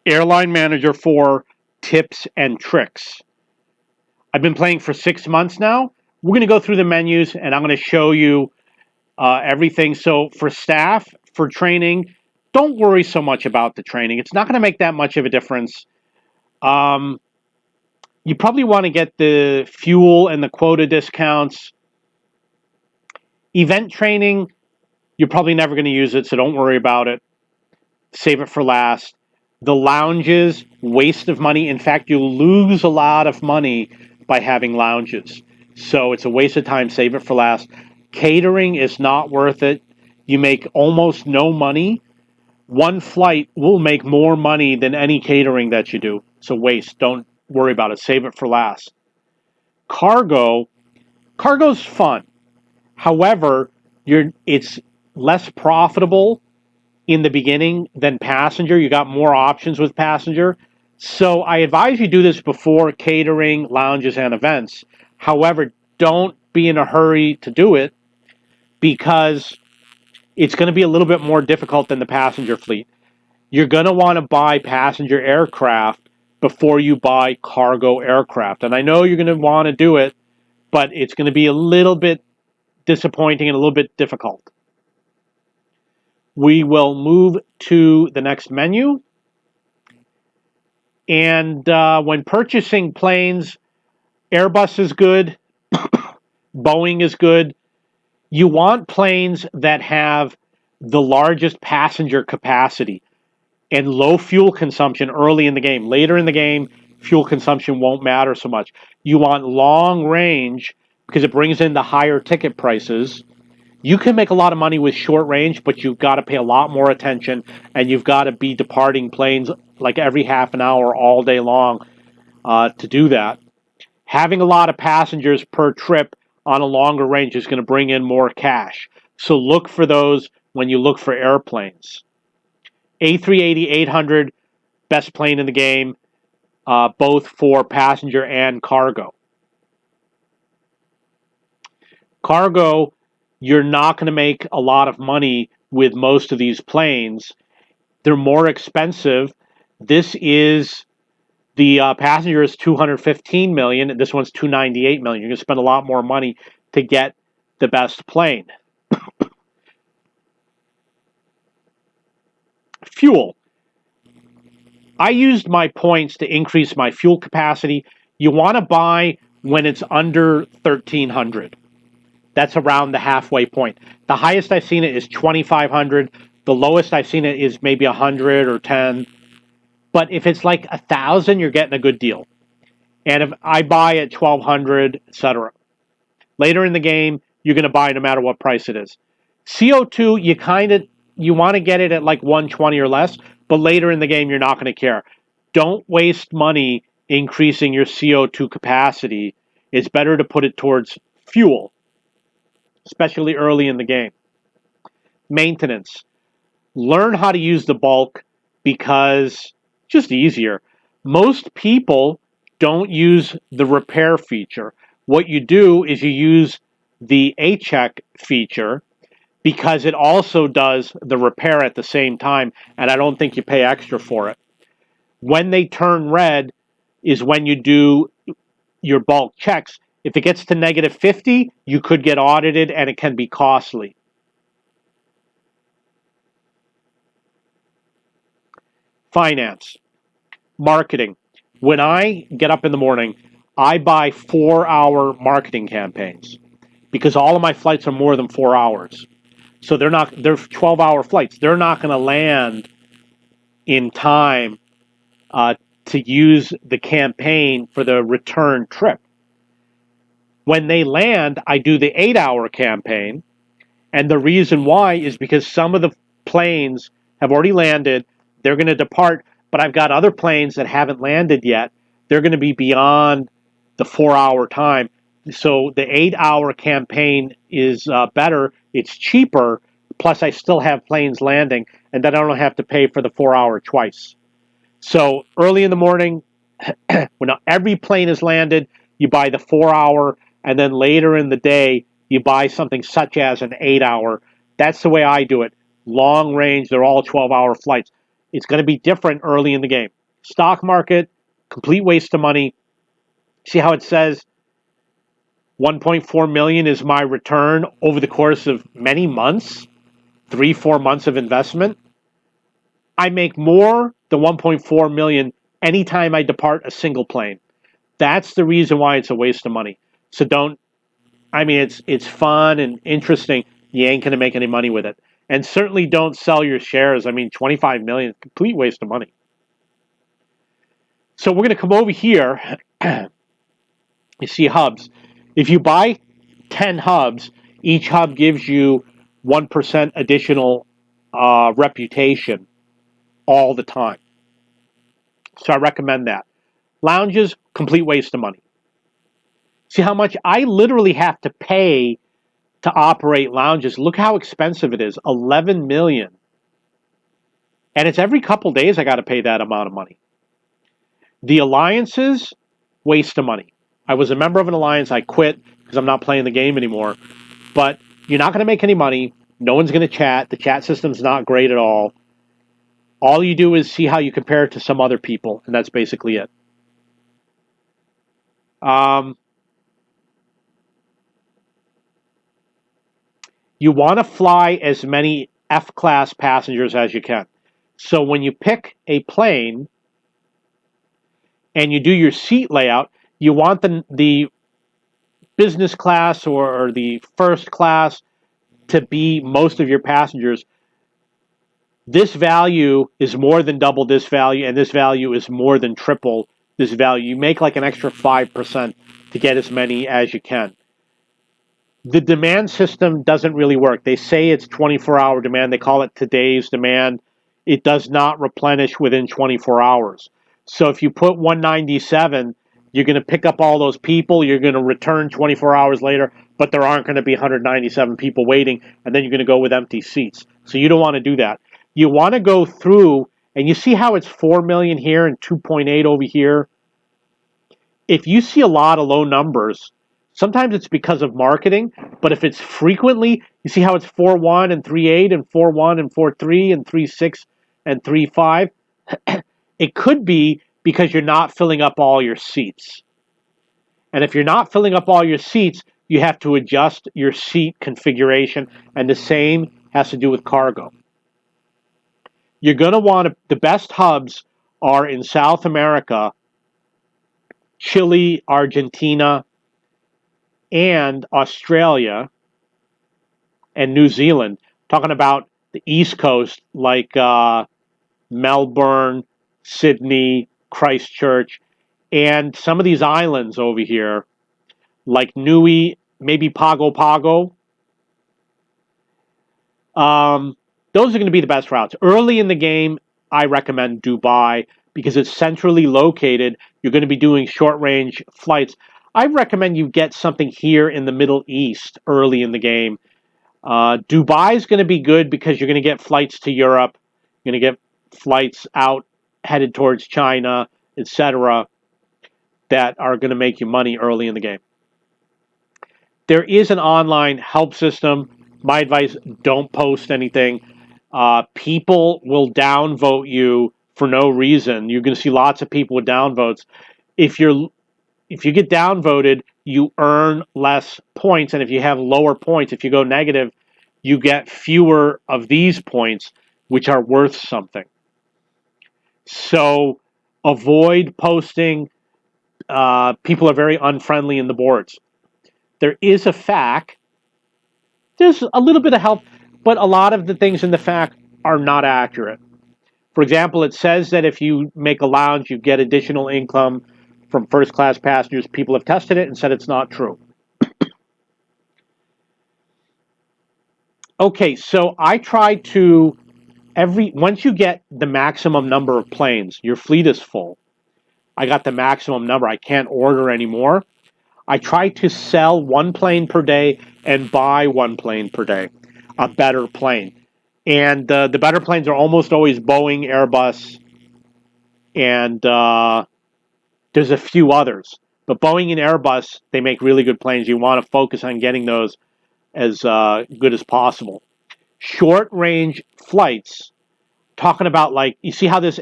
Airline Manager 4 tips and tricks. I've been playing for 6 months now. We're going to go through the menus and I'm going to show you everything. So for staff, for training, don't worry so much about the training. It's not going to make that much of a difference. Um, you probably want to get the fuel and the quota discounts. Event training, you're probably never going to use it, so don't worry about it. Save it for last. The lounges, waste of money. In fact, you'll lose a lot of money by having lounges. So it's a waste of time. Save it for last. Catering is not worth it. You make almost no money. One flight will make more money than any catering that you do. So waste. Don't worry about it. Save it for last. Cargo. Cargo's fun. However, it's less profitable in the beginning than passenger. You got more options with passenger. So I advise you do this before catering, lounges, and events. However, don't be in a hurry to do it because it's going to be a little bit more difficult than the passenger fleet. You're going to want to buy passenger aircraft before you buy cargo aircraft. And I know you're going to want to do it, but it's going to be a little bit disappointing and a little bit difficult. We will move to the next menu. And when purchasing planes, Airbus is good, Boeing is good. You want planes that have the largest passenger capacity and low fuel consumption early in the game. Later in the game, fuel consumption won't matter so much. You want long range because it brings in the higher ticket prices. You can make a lot of money with short range, but you've got to pay a lot more attention and you've got to be departing planes like every half an hour all day long to do that. Having a lot of passengers per trip on a longer range is going to bring in more cash. So look for those when you look for airplanes. A380-800, best plane in the game, both for passenger and cargo. Cargo, you're not going to make a lot of money with most of these planes. They're more expensive. This is the passenger is 215 million, and this one's 298 million. You're going to spend a lot more money to get the best plane. Fuel. I used my points to increase my fuel capacity. You want to buy when it's under 1300. That's around the halfway point. The highest I've seen it is 2500. The lowest I've seen it is maybe 100 or 10. But if it's like 1,000, you're getting a good deal. And if I buy at 1,200, etc. Later in the game, you're going to buy no matter what price it is. CO2, you want to get it at like 120 or less, but later in the game, you're not going to care. Don't waste money increasing your CO2 capacity. It's better to put it towards fuel, especially early in the game. Maintenance. Learn how to use the bulk because it's just easier. Most people don't use the repair feature. What you do is you use the A-check feature because it also does the repair at the same time, and I don't think you pay extra for it. When they turn red is when you do your bulk checks. If it gets to negative 50, you could get audited and it can be costly. Finance, marketing. When I get up in the morning, I buy 4-hour marketing campaigns because all of my flights are more than 4 hours. So they're 12-hour flights. They're not going to land in time to use the campaign for the return trip. When they land, I do the 8-hour campaign. And the reason why is because some of the planes have already landed. They're going to depart, but I've got other planes that haven't landed yet. They're going to be beyond the 4-hour time. So the 8-hour campaign is better. It's cheaper. Plus, I still have planes landing, and then I don't have to pay for the 4-hour twice. So early in the morning, when every plane is landed, you buy the 4-hour, and then later in the day, you buy something such as an 8-hour. That's the way I do it. Long range, they're all 12-hour flights. It's going to be different early in the game. Stock market, complete waste of money. See how it says 1.4 million is my return over the course of many months, 3-4 months of investment. I make more than 1.4 million anytime I depart a single plane. That's the reason why it's a waste of money. So don't. I mean, it's fun and interesting. You ain't gonna make any money with it, and certainly don't sell your shares. I mean, 25 million, complete waste of money. So we're gonna come over here. You see hubs. If you buy 10 hubs, each hub gives you 1% additional reputation all the time. So I recommend that. Lounges, complete waste of money. See how much I literally have to pay to operate lounges. Look how expensive it is. 11 million. And it's every couple days I got to pay that amount of money. The alliances, waste of money. I was a member of an alliance. I quit because I'm not playing the game anymore. But you're not going to make any money. No one's going to chat. The chat system's not great at all. All you do is see how you compare it to some other people, and that's basically it. You want to fly as many F-class passengers as you can. So when you pick a plane and you do your seat layout, you want the business class or the first class to be most of your passengers. This value is more than double this value, and this value is more than triple this value. You make like an extra 5% to get as many as you can. The demand system doesn't really work. They say it's 24-hour demand. They call it today's demand. It does not replenish within 24 hours. So if you put 197, you're going to pick up all those people. You're going to return 24 hours later, but there aren't going to be 197 people waiting, and then you're going to go with empty seats. So you don't want to do that. You want to go through, and you see how it's 4 million here and 2.8 over here. If you see a lot of low numbers, sometimes it's because of marketing, but if it's frequently, you see how it's 4.1 and 3.8 and 4.1 and 4.3 and 3.6 and 3.5. It could be because you're not filling up all your seats. And if you're not filling up all your seats, you have to adjust your seat configuration, and the same has to do with cargo. You're going to want to, the best hubs are in South America, Chile, Argentina, and Australia and New Zealand. Talking about the East Coast, like Melbourne, Sydney, Christchurch, and some of these islands over here, like Nui, maybe Pago Pago. Those are going to be the best routes. Early in the game, I recommend Dubai because it's centrally located. You're going to be doing short-range flights. I recommend you get something here in the Middle East early in the game. Dubai is going to be good because you're going to get flights to Europe. You're going to get flights out headed towards China, etc., that are going to make you money early in the game. There is an online help system. My advice, don't post anything. People will downvote you for no reason. You're going to see lots of people with downvotes. If you get downvoted, you earn less points, and if you have lower points, if you go negative, you get fewer of these points, which are worth something. So avoid posting. People are very unfriendly in the boards. There is a FAQ. There's a little bit of help, but a lot of the things in the FAQ are not accurate. For example, it says that if you make a lounge, you get additional income from first-class passengers. People have tested it and said it's not true. Okay, so I try to, once you get the maximum number of planes, your fleet is full. I got the maximum number. I can't order anymore. I try to sell one plane per day and buy one plane per day, a better plane. And the better planes are almost always Boeing, Airbus, and there's a few others. But Boeing and Airbus, they make really good planes. You want to focus on getting those as good as possible. Short-range flights, talking about, like, you see how this